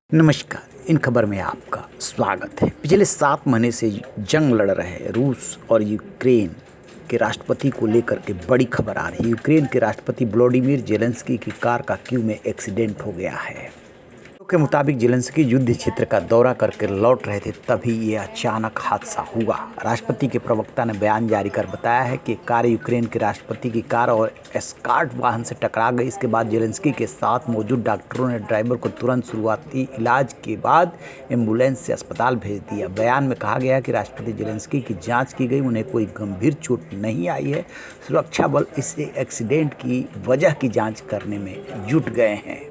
नमस्कार। इन खबर में आपका स्वागत है। पिछले 7 महीने से जंग लड़ रहे रूस और यूक्रेन के राष्ट्रपति को लेकर के बड़ी खबर आ रही है। यूक्रेन के राष्ट्रपति व्लादिमीर ज़ेलेंस्की की कार का कीव में एक्सीडेंट हो गया है। के मुताबिक ज़ेलेंस्की युद्ध क्षेत्र का दौरा करके लौट रहे थे, तभी ये अचानक हादसा हुआ। राष्ट्रपति के प्रवक्ता ने बयान जारी कर बताया है कि कार यूक्रेन के राष्ट्रपति की कार और एस्कॉर्ट वाहन से टकरा गई। इसके बाद ज़ेलेंस्की के साथ मौजूद डॉक्टरों ने ड्राइवर को तुरंत शुरुआती इलाज के बाद एम्बुलेंस से अस्पताल भेज दिया। बयान में कहा गया कि राष्ट्रपति ज़ेलेंस्की की जाँच की गई, उन्हें कोई गंभीर चोट नहीं आई है। सुरक्षा बल इस एक्सीडेंट की वजह की जाँच करने में जुट गए हैं।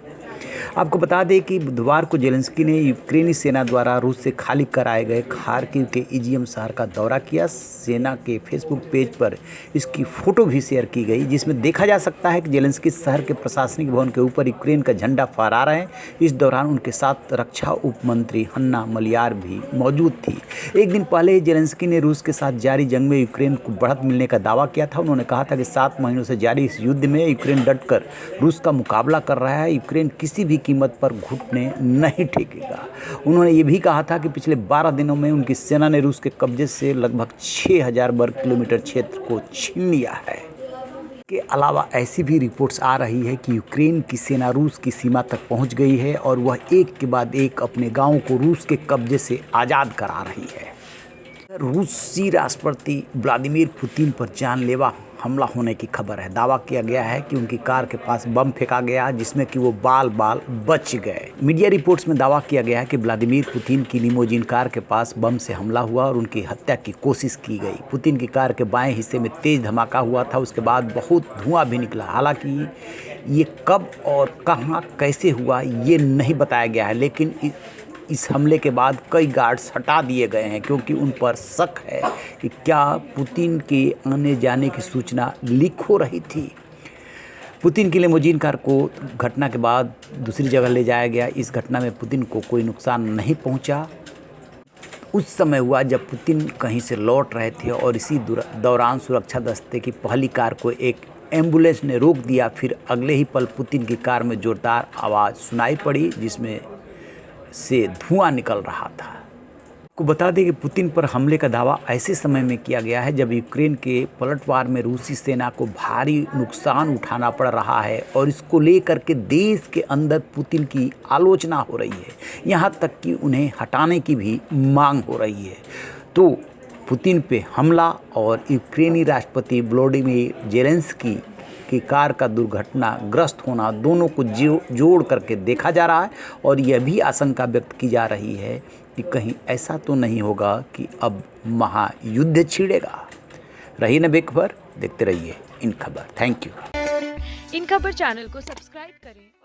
आपको बता दें कि बुधवार को ज़ेलेंस्की ने यूक्रेनी सेना द्वारा रूस से खाली कराए गए खार्किव के इजियम शहर का दौरा किया। सेना के फेसबुक पेज पर इसकी फ़ोटो भी शेयर की गई, जिसमें देखा जा सकता है कि ज़ेलेंस्की शहर के प्रशासनिक भवन के ऊपर यूक्रेन का झंडा फहरा रहे हैं। इस दौरान उनके साथ रक्षा उप मंत्री हन्ना मालियार भी मौजूद थी। एक दिन पहले ही ज़ेलेंस्की ने रूस के साथ जारी जंग में यूक्रेन को बढ़त मिलने का दावा किया था। उन्होंने कहा था कि 7 महीनों से जारी इस युद्ध में यूक्रेन डटकर रूस का मुकाबला कर रहा है। यूक्रेन किसी भी कीमत पर घुटने नहीं टेकेगा। उन्होंने ये भी कहा था कि पिछले 12 दिनों में उनकी सेना ने रूस के कब्जे से लगभग 6000 वर्ग किलोमीटर क्षेत्र को छीन लिया है। के अलावा ऐसी भी रिपोर्ट्स आ रही है कि यूक्रेन की सेना रूस की सीमा तक पहुंच गई है और वह एक के बाद एक अपने गांवों को रूस के कब्जे से आज़ाद करा रही है। रूसी राष्ट्रपति व्लादिमीर पुतिन पर जानलेवा हमला होने की खबर है। दावा किया गया है कि उनकी कार के पास बम फेंका गया, जिसमें कि वो बाल बच गए। मीडिया रिपोर्ट्स में दावा किया गया है कि व्लादिमीर पुतिन की लिमोजिन कार के पास बम से हमला हुआ और उनकी हत्या की कोशिश की गई। पुतिन की कार के बाएं हिस्से में तेज धमाका हुआ था, उसके बाद बहुत धुआं भी निकला। हालांकि ये कब और कहां कैसे हुआ ये नहीं बताया गया है, लेकिन इस हमले के बाद कई गार्ड्स हटा दिए गए हैं, क्योंकि उन पर शक है कि क्या पुतिन के आने जाने की सूचना लीक हो रही थी। पुतिन की लिमोजिन कार को घटना के बाद दूसरी जगह ले जाया गया। इस घटना में पुतिन को कोई नुकसान नहीं पहुंचा। उस समय हुआ जब पुतिन कहीं से लौट रहे थे और इसी दौरान सुरक्षा दस्ते की पहली कार को एक एम्बुलेंस ने रोक दिया। फिर अगले ही पल पुतिन की कार में जोरदार आवाज़ सुनाई पड़ी, जिसमें से धुआं निकल रहा था। को बता दें कि पुतिन पर हमले का दावा ऐसे समय में किया गया है जब यूक्रेन के पलटवार में रूसी सेना को भारी नुकसान उठाना पड़ रहा है और इसको लेकर के देश के अंदर पुतिन की आलोचना हो रही है। यहाँ तक कि उन्हें हटाने की भी मांग हो रही है। तो पुतिन पे हमला और यूक्रेनी राष्ट्रपति व्लादिमीर ज़ेलेंस्की की कार का दुर्घटनाग्रस्त होना, दोनों को जोड़ करके देखा जा रहा है और यह भी आशंका व्यक्त की जा रही है कि कहीं ऐसा तो नहीं होगा कि अब महायुद्ध छिड़ेगा। रही न बेखबर, देखते रहिए इन खबर। Thank you. इन खबर चैनल को सब्सक्राइब करें।